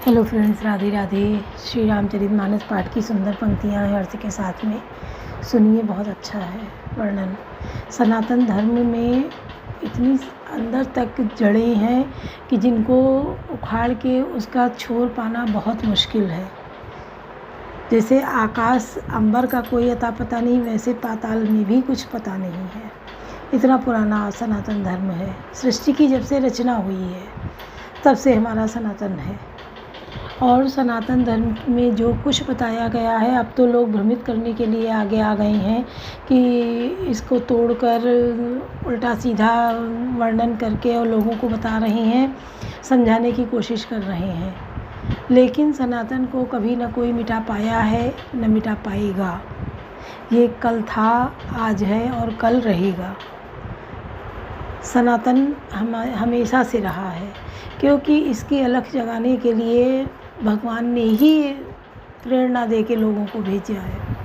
Hello friends, Radhe Radhe. Shri Ramcharitmanas पाठ की सुंदर पंक्तियाँ हैं अर्थ के साथ में। सुनिए, बहुत अच्छा है वर्णन। सनातन धर्म में इतनी अंदर तक जड़ें हैं कि जिनको उखाड़ के उसका छोर पाना बहुत मुश्किल है। जैसे आकाश अंबर का कोई अता पता नहीं, वैसे पाताल में भी कुछ पता नहीं है। इतना पुराना सनातन धर्म है। सृष्टि की जब से रचना हुई है तब से हमारा सनातन है। और सनातन धर्म में जो कुछ बताया गया है, अब तो लोग भ्रमित करने के लिए आगे आ गए हैं कि इसको तोड़कर उल्टा सीधा वर्णन करके और लोगों को बता रहे हैं, समझाने की कोशिश कर रहे हैं। लेकिन सनातन को कभी न कोई मिटा पाया है, न मिटा पाएगा। ये कल था, आज है और कल रहेगा। सनातन हमेशा से रहा है, क्योंकि इसकी अलख जगाने के लिए भगवान ने ही प्रेरणा दे के लोगों को भेजा है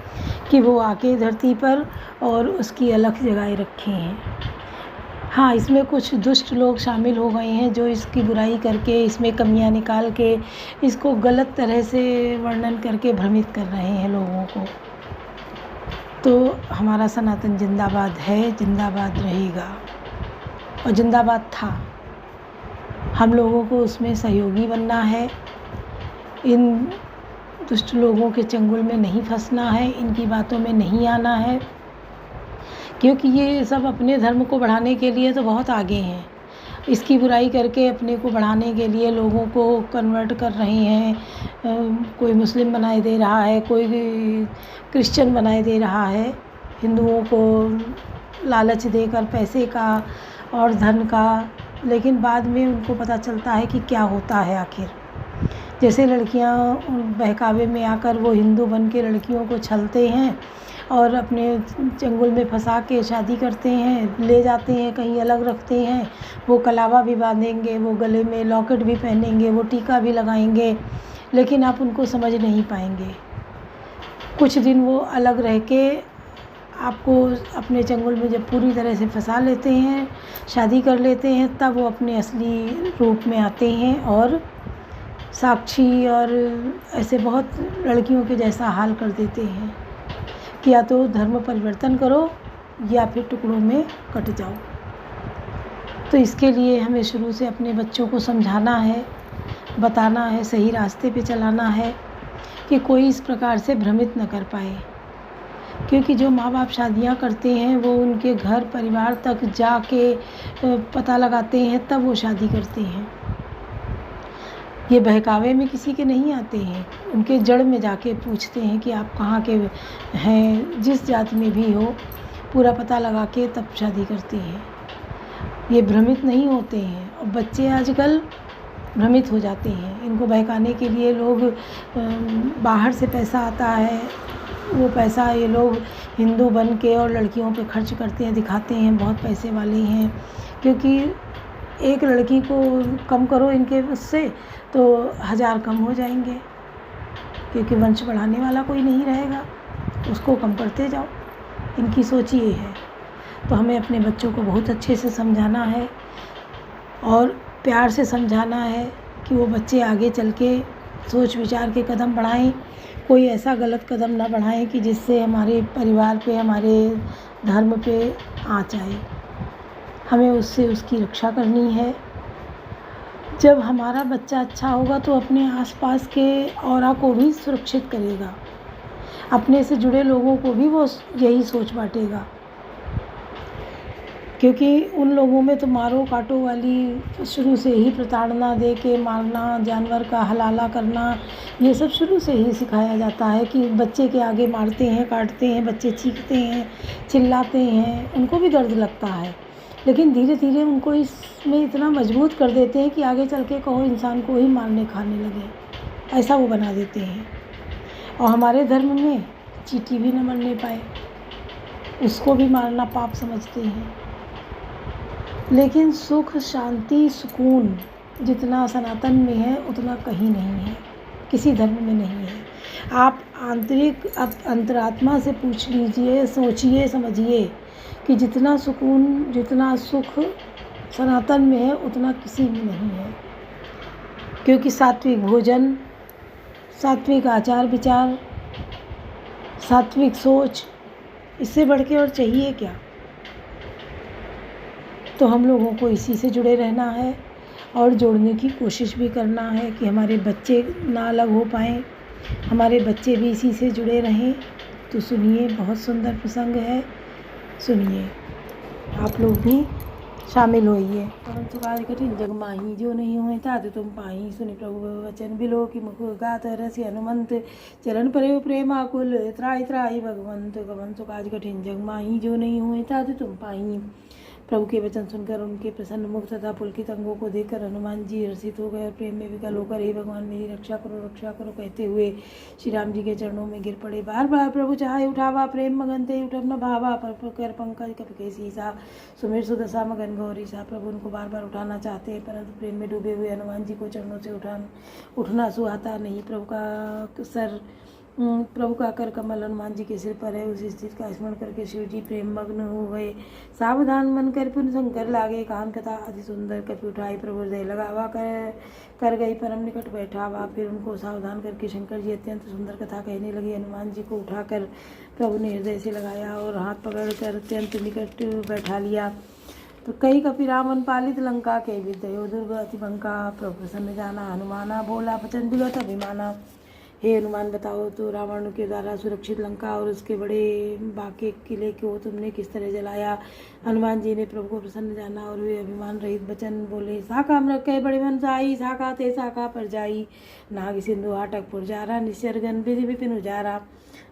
कि वो आके धरती पर और उसकी अलख जगाए रखे हैं। हाँ, इसमें कुछ दुष्ट लोग शामिल हो गए हैं जो इसकी बुराई करके, इसमें कमियां निकाल के, इसको गलत तरह से वर्णन करके भ्रमित कर रहे हैं लोगों को। तो हमारा सनातन जिंदाबाद है, जिंदाबाद रहेगा और जिंदाबाद था। हम लोगों को उसमें सहयोगी बनना है। इन दुष्ट लोगों के चंगुल में नहीं फंसना है, इनकी बातों में नहीं आना है, क्योंकि ये सब अपने धर्म को बढ़ाने के लिए तो बहुत आगे हैं। इसकी बुराई करके अपने को बढ़ाने के लिए लोगों को कन्वर्ट कर रहे हैं। कोई मुस्लिम बनाए दे रहा है, कोई क्रिश्चियन बनाए दे रहा है। हिंदुओं को लालच देकर पैसे का और धन का, लेकिन बाद में उनको पता चलता है कि क्या होता है आखिर। जैसे लड़कियां बहकावे में आकर वो हिंदू बन के लड़कियों को छलते हैं और अपने चंगुल में फंसा के शादी करते हैं, ले जाते हैं कहीं अलग रखते हैं। वो कलावा भी बांधेंगे, वो गले में लॉकेट भी पहनेंगे, वो टीका भी लगाएंगे, लेकिन आप उनको समझ नहीं पाएंगे। कुछ दिन वो अलग रह के आपको अपने चंगुल में जब पूरी तरह से फंसा लेते हैं, शादी कर लेते हैं, तब वो अपने असली रूप में आते हैं और साक्षी और ऐसे बहुत लड़कियों के जैसा हाल कर देते हैं कि या तो धर्म परिवर्तन करो या फिर टुकड़ों में कट जाओ। तो इसके लिए हमें शुरू से अपने बच्चों को समझाना है, बताना है, सही रास्ते पे चलाना है कि कोई इस प्रकार से भ्रमित न कर पाए। क्योंकि जो माँ बाप शादियाँ करते हैं वो उनके घर परिवार तक जाके पता लगाते हैं, तब वो शादी करते हैं। ये बहकावे में किसी के नहीं आते हैं, उनके जड़ में जाके पूछते हैं कि आप कहाँ के हैं, जिस जाति में भी हो, पूरा पता लगा के तब शादी करते हैं। ये भ्रमित नहीं होते हैं। और बच्चे आजकल भ्रमित हो जाते हैं। इनको बहकाने के लिए लोग बाहर से पैसा आता है, वो पैसा ये लोग हिंदू बन के और लड़कियों पे खर्च करते हैं, दिखाते हैं बहुत पैसे वाले हैं। क्योंकि एक लड़की को कम करो इनके उससे तो 1000 कम हो जाएंगे, क्योंकि वंश बढ़ाने वाला कोई नहीं रहेगा, उसको कम करते जाओ। इनकी सोच ये है। तो हमें अपने बच्चों को बहुत अच्छे से समझाना है और प्यार से समझाना है कि वो बच्चे आगे चल के सोच विचार के कदम बढ़ाएं। कोई ऐसा गलत कदम ना बढ़ाएं कि जिससे हमारे परिवार पे, हमारे धर्म पे आँच आए। हमें उससे उसकी रक्षा करनी है। जब हमारा बच्चा अच्छा होगा तो अपने आसपास के औरा को भी सुरक्षित करेगा, अपने से जुड़े लोगों को भी वो यही सोच बांटेगा। क्योंकि उन लोगों में तो मारो काटो वाली शुरू से ही प्रताड़ना दे के मारना, जानवर का हलाला करना, ये सब शुरू से ही सिखाया जाता है कि बच्चे के आगे मारते हैं, काटते हैं, बच्चे चीखते हैं, चिल्लाते हैं, उनको भी दर्द लगता है। लेकिन धीरे धीरे उनको इसमें इतना मजबूत कर देते हैं कि आगे चल के कहो इंसान को ही मारने खाने लगे, ऐसा वो बना देते हैं। और हमारे धर्म में चींटी भी न मरने पाए, उसको भी मारना पाप समझते हैं। लेकिन सुख, शांति, सुकून जितना सनातन में है उतना कहीं नहीं है, किसी धर्म में नहीं है। आप अंतरात्मा से पूछ लीजिए, सोचिए, समझिए कि जितना सुकून, जितना सुख सनातन में है उतना किसी में नहीं है। क्योंकि सात्विक भोजन, सात्विक आचार विचार, सात्विक सोच, इससे बढ़ के और चाहिए क्या। तो हम लोगों को इसी से जुड़े रहना है और जोड़ने की कोशिश भी करना है कि हमारे बच्चे ना अलग हो पाएँ, हमारे बच्चे भी इसी से जुड़े रहें। तो सुनिए, बहुत सुंदर प्रसंग है, सुनिए, आप लोग भी शामिल होइए। परंतु काज कठिन जग माही, जो नहीं हुए तात तुम पाही। सुनि प्रभु वचन बिलो की मुख गात रसि हनुमंत। चरण परे प्रेमाकुल त्राहि त्राहि भगवंत। कवंतु काज कठिन जग माही, जो नहीं हुए तात तुम पाही। प्रभु के वचन सुनकर उनके प्रसन्न मुख तथा पुलकित अंगों को देखकर हनुमान जी हर्षित हो गए और प्रेम में विकल होकर, हे भगवान मेरी रक्षा करो कहते हुए श्री राम जी के चरणों में गिर पड़े। बार बार प्रभु चाहे उठावा, प्रेम मगन ते उठब न भावा। पर कर पंकज कप के सीसा, सुमेर सुदशा मगन गौरी सा। प्रभु उनको बार बार उठाना चाहते हैं, परंतु प्रेम में डूबे हुए हनुमान जी को चरणों से उठना सुहाता नहीं। प्रभु का कर कमल हनुमान जी के सिर पर है। उस स्थिति का स्मरण करके शिव जी प्रेम मग्न हो गए। सावधान मन कर पुन शंकर लागे, कान कथा अति सुंदर कपि उठाई। प्रभु हृदय लगावा कर गई परम निकट बैठावा। फिर उनको सावधान करके शंकर जी अत्यंत सुंदर कथा कहने लगे। हनुमान जी को उठाकर प्रभु ने हृदय से लगाया और हाथ पकड़ कर अत्यंत निकट बैठा लिया। तो कई कपि रावण पालित लंका के विद्यो दुर्ग अति बंका। प्रभु प्रसन्न जाना हनुमाना, बोला वचन विगत अभिमाना। हे हनुमान, बताओ तो रावण के द्वारा सुरक्षित लंका और उसके बड़े बाके किले को तुमने किस तरह जलाया। हनुमान जी ने प्रभु को प्रसन्न जाना और वे अभिमान रहित वचन बोले। साका मृग कह बड़े मन जाई, साका ते साका पर जाई। नाग सिंधु हाटक पुरजारा, निश्चरगन विधि विपिन उजारा।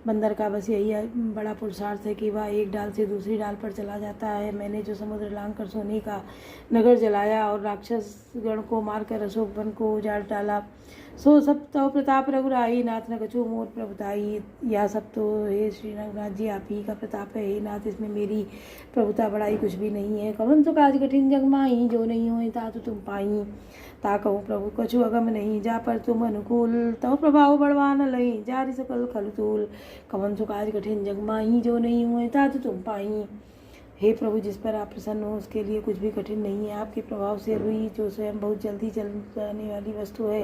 बंदर का बस यही बड़ा पुरुषार्थ है कि वह एक डाल से दूसरी डाल पर चला जाता है। मैंने जो समुद्र लांग कर सोने का नगर जलाया और राक्षस गण को मारकर अशोक वन को उजाड़ डाला, सो सब तो प्रताप रघुराई। नाथ न कछु मोर प्रभुताई। यह सब तो हे श्री रघुनाथ जी आप ही का प्रताप है। हे नाथ, इसमें मेरी प्रभुता बड़ाई कुछ भी नहीं है। कवन तो काज कठिन जग माही, जो नहीं होए तात तुम पाई। ता कहूँ प्रभु कछु अगम नहीं, जा पर तुम अनुकूल। तव प्रभाव बड़वान लई, जारि सकल खलतूल। कवन तो काज कठिन जग माही, जो नहीं हुए तात तुम पाई। हे प्रभु, जिस पर आप प्रसन्न हो उसके लिए कुछ भी कठिन नहीं है। आपके प्रभाव से रुई, जो स्वयं बहुत जल्दी जल जाने वाली वस्तु है,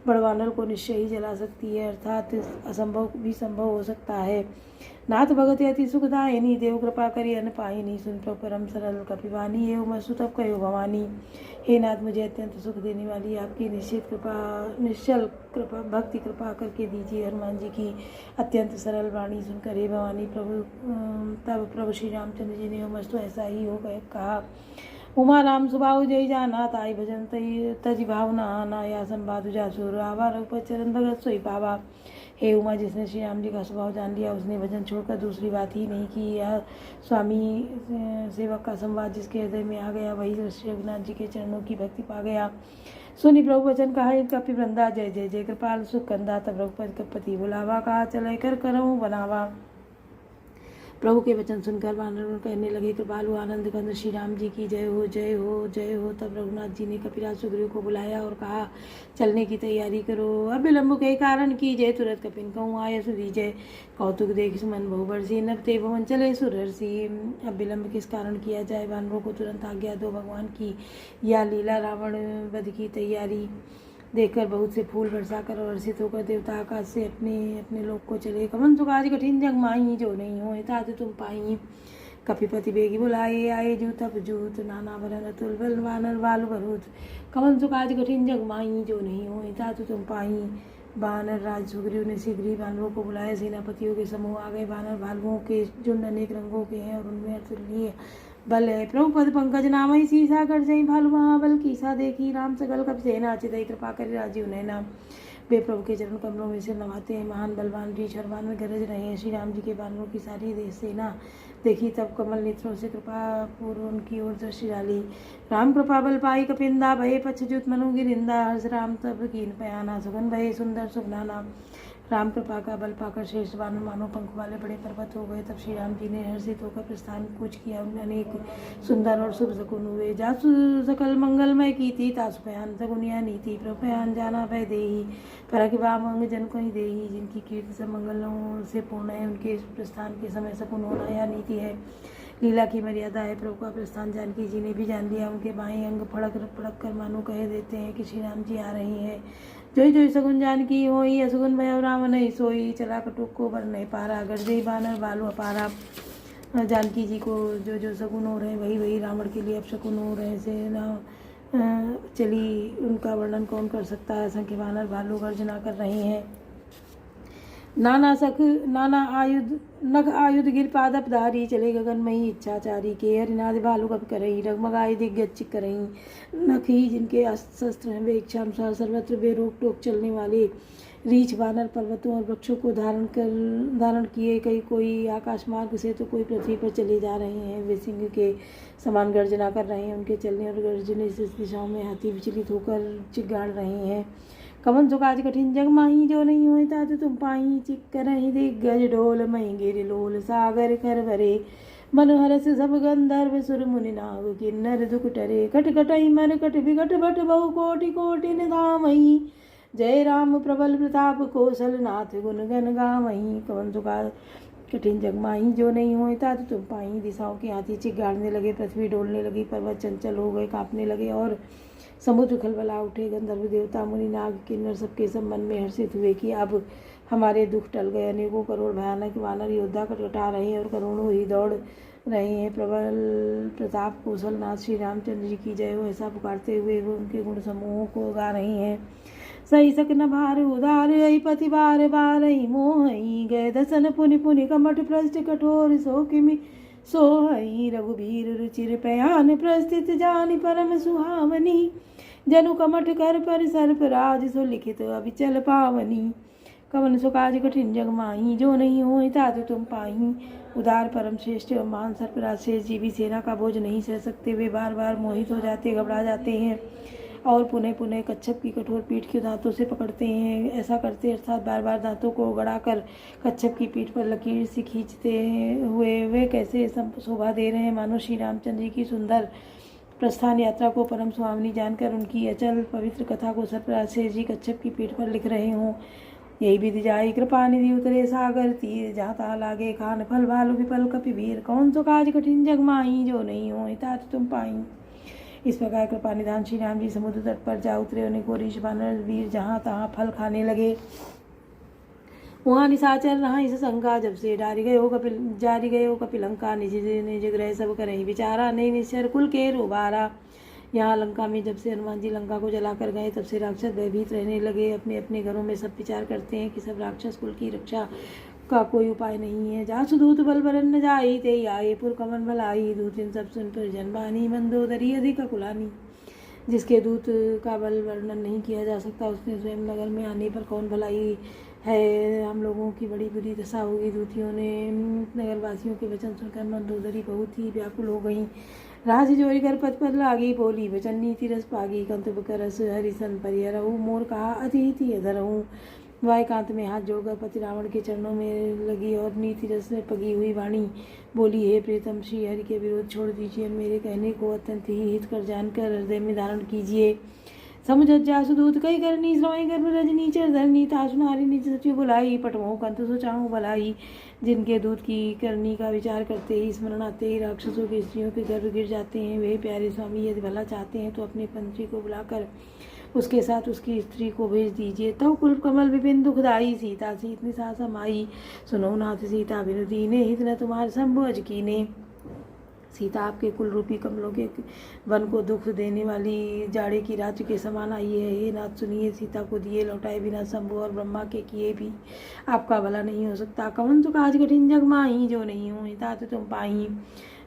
बड़वानर को निश्चय ही जला सकती है, अर्थात असंभव भी संभव हो सकता है। नाथ भगत अति सुखदायिनी, देव कृपा करी अन पाहिनी। सुन प्रभु परम सरल कपिवानी, हे मसु तब कहो भवानी। हे नाथ, मुझे अत्यंत सुख देने वाली आपकी निश्चल कृपा भक्ति कृपा करके दीजिए। हनुमान जी की अत्यंत सरल वाणी सुनकर हे भवानी तब प्रभु श्री रामचंद्र जी ने मस्तु ऐसा ही हो गए कहा। उमा राम सुबाहु जय जाना, ताई भजन तजी भावना आना। या संवाद जासुर आवा, रघुपत चरण भगत सोई पावा। हे उमा, जिसने श्री राम जी का स्वभाव जान लिया उसने भजन छोड़कर दूसरी बात ही नहीं की। यह स्वामी सेवक का संवाद जिसके हृदय में आ गया वही श्री रघुनाथ जी के चरणों की भक्ति पा गया। सुनि प्रभु वचन कहा, कपि वृंदा जय जय जय कृपाल सुख कंदा। तब रघुपति कपति बुलावा, कहा चले कर करऊँ बनावा। प्रभु के वचन सुनकर वानर कहने लगे, कृपालु आनंद कंद श्री राम जी की जय हो जय हो जय हो। तब रघुनाथ जी ने कपिराज सुग्रीव को बुलाया और कहा, चलने की तैयारी करो। अब विलम्ब के कारण की जय, तुरंत कपिन कहूँ आय सुधी जय। कौतुक देख सुमन बहुबरसी, नभ ते भवन चले सुरहर्षि। अब विलम्ब किस कारण किया जाए, वानरों को तुरंत आज्ञा दो। भगवान की या लीला रावण वध की तैयारी देखकर बहुत से फूल बरसा कर और हर्षित होकर देवता आकाश से अपने अपने लोक को चले। कवन तो काज कठिन जग माही, जो नहीं हो तात तुम पाई। कपिपति बेगी बुलाए, आए जूत अब जूत। नाना वरन अतुल बल, वानर बाल बरूत। कवन तो काज कठिन जग माही, जो नहीं हो तात तुम पाई। वानर राज सुग्रीव ने शीघ्र ही वानरों को बुलाया। सेनापतियों के समूह आ गए। वानर भालुओं के झुंड अनेक रंगों के हैं और उनमें अतुलनीय बल है। प्रभु पद पंकज नामई, सीसा कर जई भालु महाबल। कीसा देखी राम सकल कपि सेना, चितई कृपा करि राजीव नैना। वे प्रभु के चरण कमलों में से नवाते हैं। महान बलवान रीछ और वानर गरज रहे हैं। श्री राम जी के वानरों की सारी सेना देखी, तब कमल नेत्रों से कृपा पूर्व उनकी ओर दृष्टि डाली। राम कृपा बल पाई कपिंदा, भये पच्छ्युत मनु गिरिंदा। हर्ष राम तब कीन पयाना, सुगन भये सुंदर सुगनाना। राम कृपा का बल पाकर श्रेष्ठ वानर मानो पंख वाले बड़े पर्वत हो गए। तब श्री राम जी ने हर्षित होकर प्रस्थान कूच किया। उनमें अनेक सुंदर और शुभ शकुन हुए। जासु सकल मंगलमय की थी, तासु पयान सगुनिया नीति। प्रभयान जाना भय देही, पर वामंग जन को ही देही। जिनकी कीर्ति सब मंगलों से पूर्ण है, उनके प्रस्थान के समय शकुन होना यह नीति है। लीला की मर्यादा है। प्रभु का प्रस्थान जानकी जी ने भी जान लिया। उनके बाएं अंग फड़क फड़क कर मानो कह देते हैं कि श्री राम जी आ रहे हैं। जोई जोई सगुन जानकी होई, असगुन भय राम नहीं सोई। चला कटुक को बर नहीं पारा, गर्जई बानर बालू अपारा। जानकी जी को जो जो सगुन हो रहे हैं वही वही रावण के लिए अब शकुन हो रहे से न चली। उनका वर्णन कौन कर सकता है। असंख्य बानर भालू गर्जना कर रहे हैं। नाना आयुध नख आयुध गिर पादप धारी, चले गगनमयी इच्छाचारी के। हरिनाद भालू कप करही, डगमगाए दिग्गज करही। नख ही जिनके शस्त्र हैं वे इच्छानुसार सर्वत्र बेरोक टोक चलने वाले। रीछ बानर पर्वतों और वृक्षों को धारण किए, कई कोई आकाश मार्ग से तो कोई पृथ्वी पर चले जा रहे हैं। वे सिंह के समान गर्जना कर रहे हैं। उनके चलने और गर्जने से दिशाओं में हाथी विचलित होकर चिगाड़ रहे हैं। कवन सुकाज कठिन जग माही, जो नहीं होए तात तुम पाई। चिक करहि दिग्गज ढोल मई गिर लोल, सागर कर भरे मनोहरस सब गंधर्व सुर मुनि नाग। किन्नर दुख टरे कट कटई मर कट विकट भट बहु कोटि कोटि निधामही। जय राम प्रबल प्रताप कौशल नाथ, गुण गण गावहीं। कवन सुकाज कठिन जग माही, जो नहीं होए तात तुम पाई। दिशाओं के हाथी चिगाड़ने लगे, पृथ्वी डोलने लगी, पर्वत चंचल हो गए, कांपने लगे और समुद्र खलबला उठे। गंधर्व देवता मुनि नाग किन्नर सबके सब मन में हर्षित हुए कि अब हमारे दुख टल गए। अनेकों करोड़ भयानक वानर योद्धा कटकटा रहे हैं और करोड़ों ही दौड़ रहे हैं। प्रबल प्रताप कौशल नाथ श्री रामचंद्र जी की जय हो, ऐसा पुकारते हुए वो उनके गुण समूहों को गा रहे हैं। सही सक न भार उदार, आई पति बार बार ही मोहई। गए दसन पुनि पुनि कमठ प्रष्ट कठोर सो किमि सोहई। रघुबीर रुचिर पयान प्रस्थित जानि परम सुहावनी। जनु कमठ कर पर सर्प राज, सो लिखित अविचल पावनी। कवन सुकाज कठिन जग माही, जो नहीं होए तात तुम पाही। उदार परम श्रेष्ठ महान सर्पराज शेष जी भी सेना का बोझ नहीं सह सकते। वे बार बार मोहित हो जाते, घबरा जाते हैं और पुनः पुनः कच्छप की कठोर पीठ के दांतों से पकड़ते हैं। ऐसा करते अर्थात बार बार दांतों को गड़ाकर कच्छप की पीठ पर लकीर से खींचते हुए वे कैसे शोभा दे रहे हैं, मानो श्री रामचंद्र जी की सुंदर प्रस्थान यात्रा को परम सुहावनी जानकर उनकी अचल पवित्र कथा को सर्पराज शेष जी कच्छप की पीठ पर लिख रहे हों। यही विधि जाई कृपा निधि उतरे सागर तीर, जाता लागे खान फल भालू विपल कपिवीर। कौन सो काज कठिन जग माही, जो नहीं होए तात तुम पाई। इस प्रकार कृपा निधान श्री राम जी समुद्र तट पर जा उतरे। अनेकों ऋषि वानर वीर जहाँ तहाँ फल खाने लगे। वहाँ निशाचर रहा इस शंका, जब से जारी गए हो कपिलंका। निज ग्रह सब करही विचारा, नहीं निश्चर कुल के रोबारा। यहाँ लंका में जब से हनुमान जी लंका को जलाकर गए तब से राक्षस भयभीत रहने लगे। अपने अपने घरों में सब विचार करते हैं कि सब राक्षस कुल की रक्षा का कोई उपाय नहीं है। जासु दूत बल बरन न जाई, ते आए पुर कमन भलाई। दूतिन सब सुन पर जनबानी, मंदोदरी अधिक कुलानी। जिसके दूत का बल वर्णन नहीं किया जा सकता, उसने स्वयं नगर में आने पर कौन भलाई है। हम लोगों की बड़ी बुरी दशा होगी। दूतियों ने नगरवासियों के वचन सुनकर मंदोदरी बहुत ही व्याकुल हो गई। राज जोरी कर पद पद लागी, बोली वचन नीति रस पागी। कंतुब करस हरिसन परिहरहु, मोर कहा अतिथि अधरहु। वायकांत में हाथ जोड़कर पति रावण के चरणों में लगी और नीति रस में पगी हुई वाणी बोली, हे प्रीतम श्री हरि के विरोध छोड़ दीजिए। मेरे कहने को अत्यंत ही हित कर जानकर हृदय में धारण कीजिए। समुझत जासु दूत कई करनी, श्रवई गर्भ रजनी चर धरनी। तासु नारी निज सचिव बुलाई, पटमोह कंत सोचाहु भलाई। जिनके दूत की करनी का विचार करते ही स्मरण आते ही राक्षसों की स्त्रियों के गर्भ गिर जाते हैं। वे प्यारे स्वामी यदि भला चाहते हैं तो अपने पंथी को बुलाकर उसके साथ उसकी स्त्री को भेज दीजिए। तब कुल कमल विपिन दुखदाई, सीता सी इतनी सा समाई। सुनो नाथ सीता बिनुदी ने, हित न तुम्हारे शंभु अज कीने। सीता आपके कुल रूपी कमलों के वन को दुख देने वाली जाड़े की रात्रि के समान आई है। हे नाथ सुनिए, सीता को दिए लौटाए बिना शंभु और ब्रह्मा के किए भी आपका भला नहीं हो सकता। कवन सुख आज कठिन जग माही, जो नहीं हो तात तुम पाई।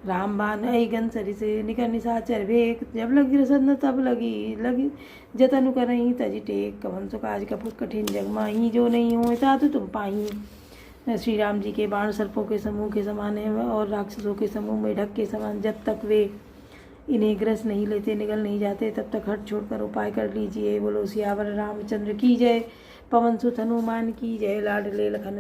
राम बान गन सरिस निकर निशाचर भेक, जब लगी रसद तब लगी जतन करही तज टेक। कवन सुख आज कपूर कठिन जग माही, जो नहीं हो तात तुम पाई। श्री राम जी के बाण सर्पों के समूह के समान है और राक्षसों के समूह में ढक के समान। जब तक वे इन्हें ग्रस नहीं लेते, निगल नहीं जाते, तब तक हट छोड़कर उपाय कर लीजिए। बोलो सियावर रामचंद्र की जय। पवन सुत हनुमान की जय। लाडले लखन